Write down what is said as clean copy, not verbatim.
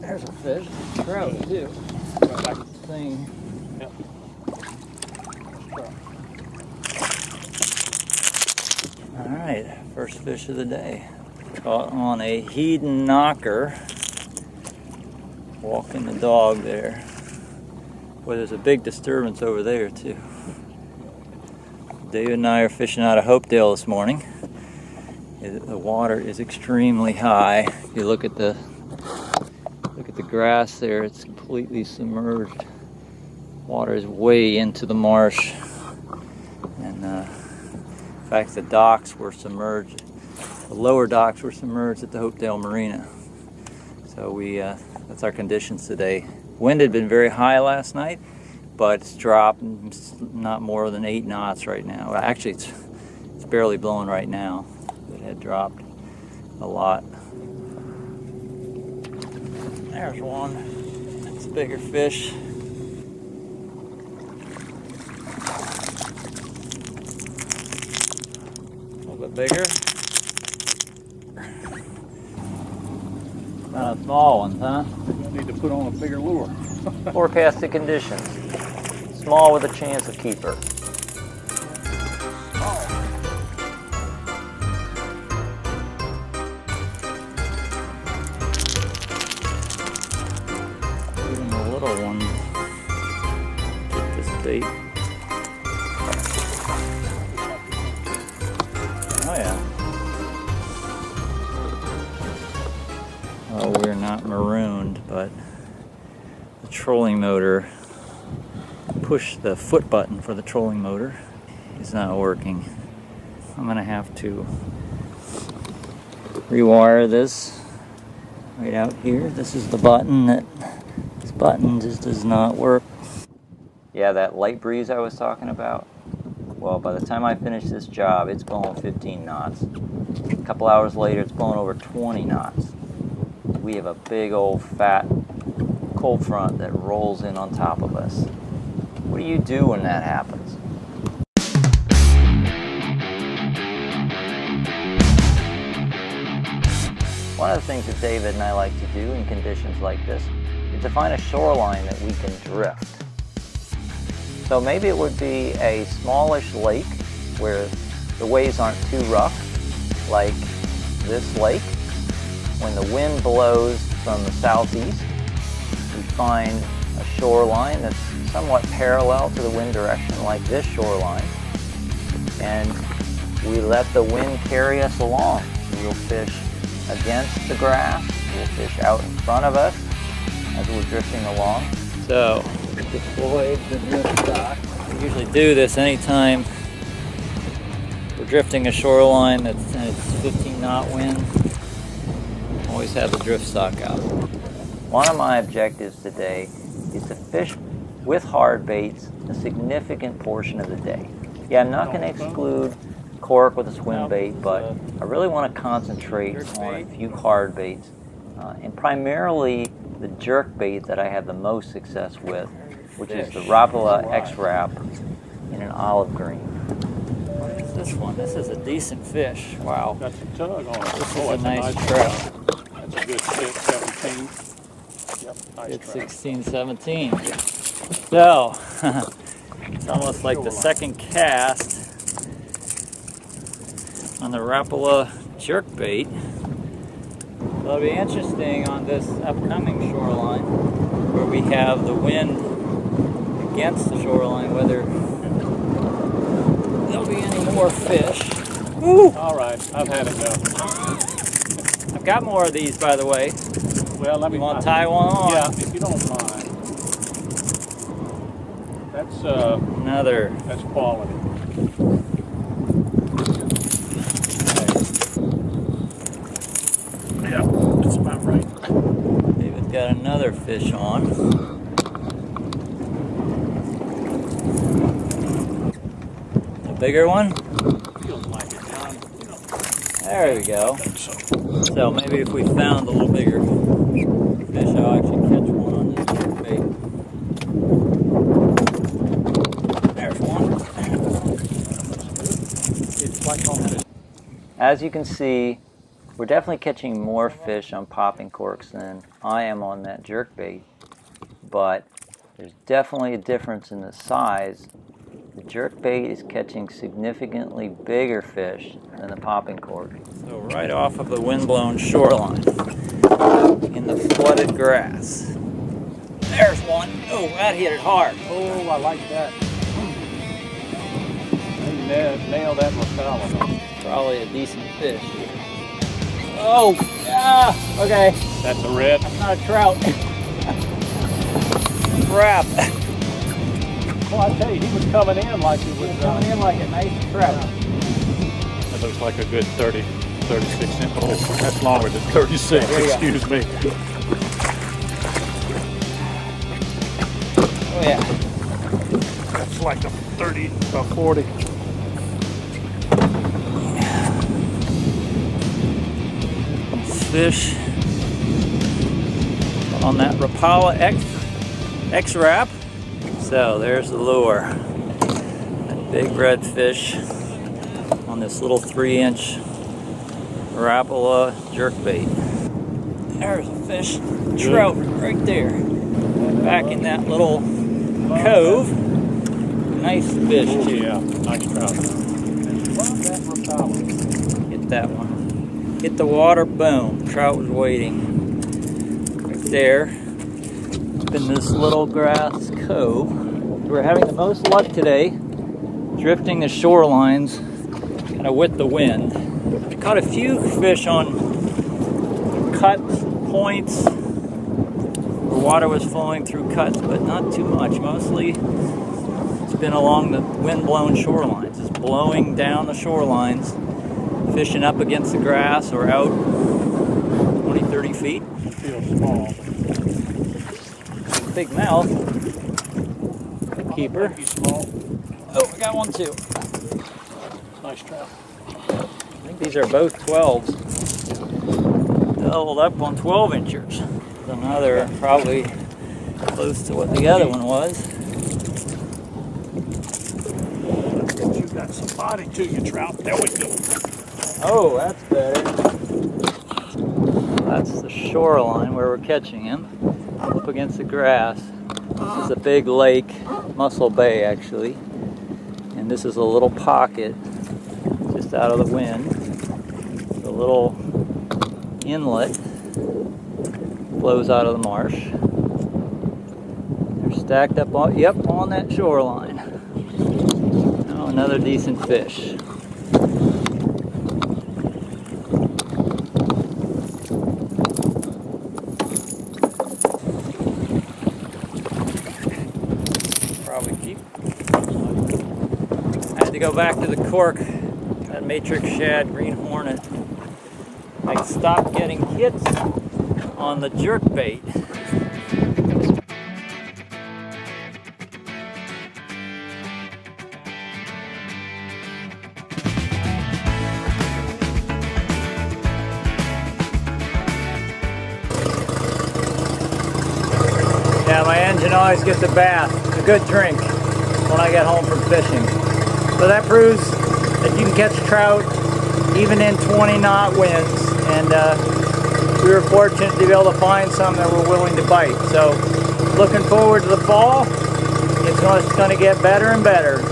There's a fish. Trout too. Thing. Yep. Alright, first fish of the day. Caught on a Hedon knocker. Walking the dog there. Boy, there's a big disturbance over there too. David and I are fishing out of Hopedale this morning. The water is extremely high. If you look at the grass there, it's completely submerged. Water is way into the marsh. And in fact, the docks were submerged. The lower docks were submerged at the Hopedale Marina. So that's our conditions today. Wind had been very high last night, but it's dropped. It's not more than 8 knots right now. Actually, it's barely blowing right now. It had dropped a lot. There's one. It's a bigger fish. A little bit bigger. Kind of small ones, huh? You need to put on a bigger lure. Forecasted conditions. Small with a chance of keeper. Even the little ones get this bait. Oh yeah. Oh, we're not marooned, but the trolling motor, push the foot button for the trolling motor is not working. I'm gonna have to rewire this right out here. This is the button this button just does not work. Yeah, that light breeze I was talking about, well, by the time I finish this job, it's blowing 15 knots. A couple hours later, it's blowing over 20 knots. We have a big old fat cold front that rolls in on top of us. What do you do when that happens? One of the things that David and I like to do in conditions like this is to find a shoreline that we can drift. So maybe it would be a smallish lake where the waves aren't too rough, like this lake. When the wind blows from the southeast, we find a shoreline that's somewhat parallel to the wind direction, like this shoreline, and we let the wind carry us along. We'll fish against the grass, we'll fish out in front of us as we're drifting along. So, deploy the drift stock. We usually do this anytime we're drifting a shoreline that's 15 knot wind. Always have the drift stock out. One of my objectives today is to fish with hard baits a significant portion of the day. Yeah, I'm not going to exclude cork with a swim bait, but I really want to concentrate on a few hard baits, and primarily the jerk bait that I have the most success with, which is the Rapala X-Wrap in an olive green. What is this one? This is a decent fish. Wow. Got some tug on it. This is a nice trout. That's a good fit, 17. Yep, nice It's trout. 16, 17. So, it's almost like the second cast on the Rapala jerkbait. It'll be interesting on this upcoming shoreline where we have the wind against the shoreline, whether there'll be any more fish. Woo! All right, I've had enough. I've got more of these, by the way. Well, let me. You want to tie one on? Yeah, if you don't mind. That's Another. that's quality. Yeah, that's about right. David's got another fish on. A bigger one? Feels like it, John. There we go. So maybe if we found a little bigger fish, I'll actually catch one on this jerkbait. There's one. It's like on it. As you can see, We're definitely catching more fish on popping corks than I am on that jerkbait, but there's definitely a difference in the size. The jerkbait is catching significantly bigger fish than the popping cork. So right off of the windblown shoreline, in the flooded grass. There's one. Oh, that hit it hard. Oh, I like that. Nailed that lapel. Probably a decent fish. Oh, yeah, okay. That's a red. That's not a trout. Crap. Well, I tell you, he was coming in like he was Coming in like a nice trout. That looks like a good 36 inch. Oh, that's longer than 36, Here you go. excuse me. Oh yeah. That's like a 30 or 40. Fish on that Rapala X-Wrap. So there's the lure. That big red fish on this little 3-inch Rapala jerkbait. There's a fish, trout right there. Back in that little cove. Nice fish too. Yeah, nice trout. Hit that one. Hit the water, boom. Trout was waiting right there. Up in this little grass cove. We're having the most luck today drifting the shorelines kind of with the wind. I caught a few fish on cuts, points, where water was flowing through cuts, but not too much. Mostly it's been along the wind-blown shorelines. It's blowing down the shorelines, fishing up against the grass or out 20, 30 feet. Feels small. Big mouth. Keeper. He's small. Oh, I got one too. Nice trout. I think these are both 12s. Doubled up on 12 inchers. Another probably close to what the other one was. You got some body to you, trout. There we go. Oh, that's better. That's the shoreline where we're catching him. Up against the grass. This is a big lake, Mussel Bay actually. And this is a little pocket just out of the wind. The little inlet flows out of the marsh. They're stacked up on, on that shoreline. Oh, another decent fish. Probably keep. I had to go back to the cork, that matrix shad green hornet. I stopped getting hits on the jerkbait. Yeah, my engine always gets a bath. It's a good drink when I get home from fishing. So that proves that you can catch trout even in 20-knot winds. And we were fortunate to be able to find some that were willing to bite. So looking forward to the fall. It's going to get better and better.